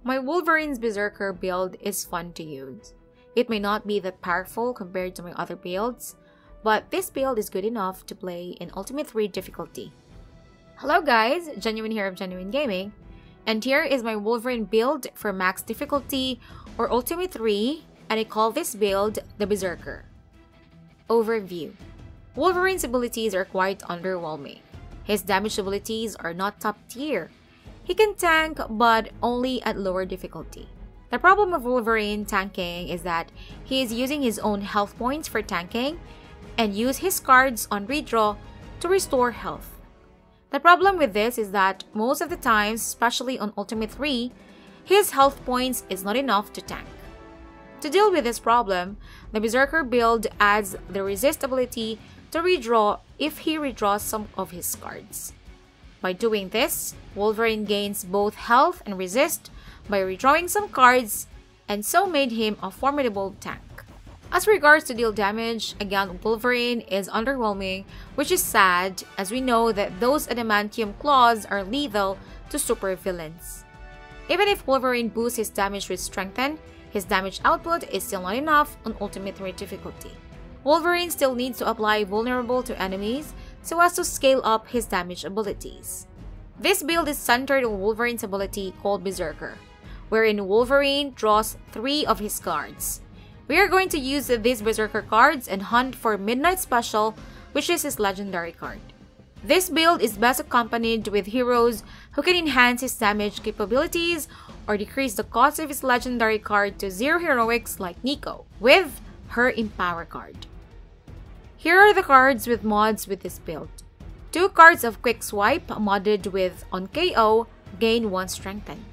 My Wolverine's Beserker build is fun to use. It may not be that powerful compared to my other builds, but this build is good enough to play in Ultimate 3 difficulty. Hello guys, Genuine here of Genuine Gaming, and here is my Wolverine build for max difficulty or Ultimate 3, and I call this build the Beserker. Overview. Wolverine's abilities are quite underwhelming. His damage abilities are not top tier. He can tank, but only at lower difficulty. The problem of Wolverine tanking is that he is using his own health points for tanking and use his cards on redraw to restore health. The problem with this is that most of the times, especially on Ultimate 3, his health points is not enough to tank. To deal with this problem, the Beserker build adds the resist ability to redraw if he redraws some of his cards. By doing this, Wolverine gains both health and resist by redrawing some cards, and so made him a formidable tank. As regards to deal damage, again Wolverine is underwhelming, which is sad as we know that those adamantium claws are lethal to supervillains. Even if Wolverine boosts his damage with strengthen, his damage output is still not enough on Ultimate 3 difficulty. Wolverine still needs to apply vulnerable to enemies so as to scale up his damage abilities. This build is centered on Wolverine's ability called Beserker, wherein Wolverine draws 3 of his cards. We are going to use these Beserker cards and hunt for Midnight Special, which is his legendary card. This build is best accompanied with heroes who can enhance his damage capabilities or decrease the cost of his legendary card to 0 heroics like Nico with her Empower card. Here are the cards with mods with this build. 2 cards of Quick Swipe modded with on KO, gain 1 strengthen.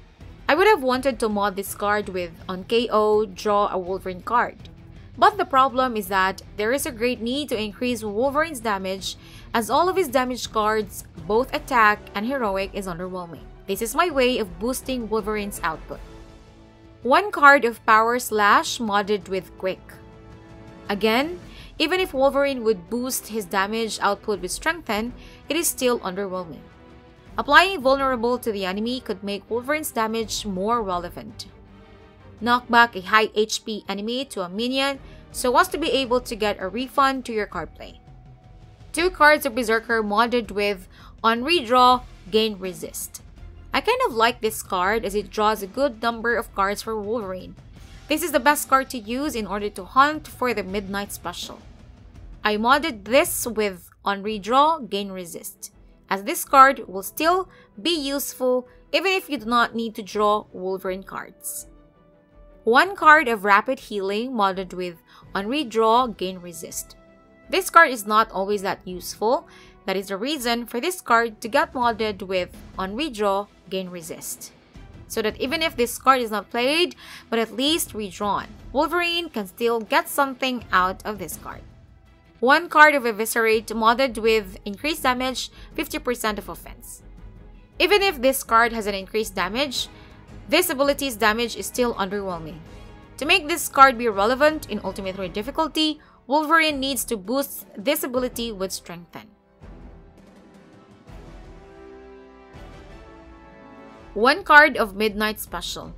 I would have wanted to mod this card with on KO, draw a Wolverine card. But the problem is that there is a great need to increase Wolverine's damage as all of his damage cards, both attack and heroic, is underwhelming. This is my way of boosting Wolverine's output. 1 card of Power Slash modded with Quick. Again, even if Wolverine would boost his damage output with Strengthen, it is still underwhelming. Applying Vulnerable to the enemy could make Wolverine's damage more relevant. Knock back a high HP enemy to a minion so as to be able to get a refund to your card play. 2 cards of Beserker modded with on redraw, gain resist. I kind of like this card as it draws a good number of cards for Wolverine. This is the best card to use in order to hunt for the Midnight Special. I modded this with on redraw, gain resist, as this card will still be useful even if you do not need to draw Wolverine cards. 1 card of Rapid Healing modded with on redraw, gain resist. This card is not always that useful. That is the reason for this card to get modded with on redraw, gain resist, so that even if this card is not played but at least redrawn, Wolverine can still get something out of this card. 1 card of Eviscerate modded with increased damage, 50% of offense. Even if this card has an increased damage, this ability's damage is still underwhelming. To make this card be relevant in Ultimate 3 difficulty, Wolverine needs to boost this ability with Strengthen. 1 card of Midnight Special.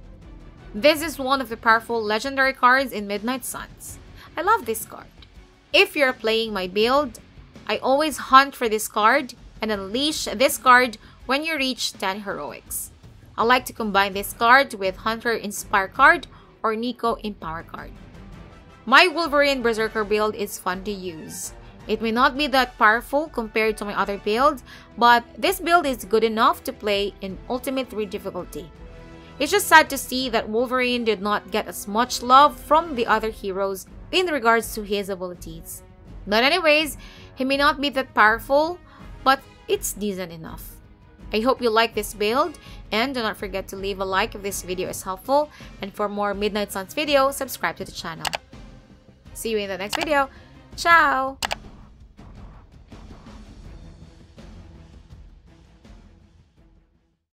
This is one of the powerful legendary cards in Midnight SUNS. I love this card. If you're playing my build, I always hunt for this card and unleash this card when you reach 10 heroics. I like to combine this card with Hunter Inspire card or Nico Empower card. My Wolverine Beserker build is fun to use. It may not be that powerful compared to my other build, but this build is good enough to play in Ultimate 3 difficulty. It's just sad to see that Wolverine did not get as much love from the other heroes in regards to his abilities. But anyways, he may not be that powerful, but it's decent enough. I hope you like this build, and do not forget to leave a like if this video is helpful, and for more Midnight SUNS video, subscribe to the channel. See you in the next video. Ciao!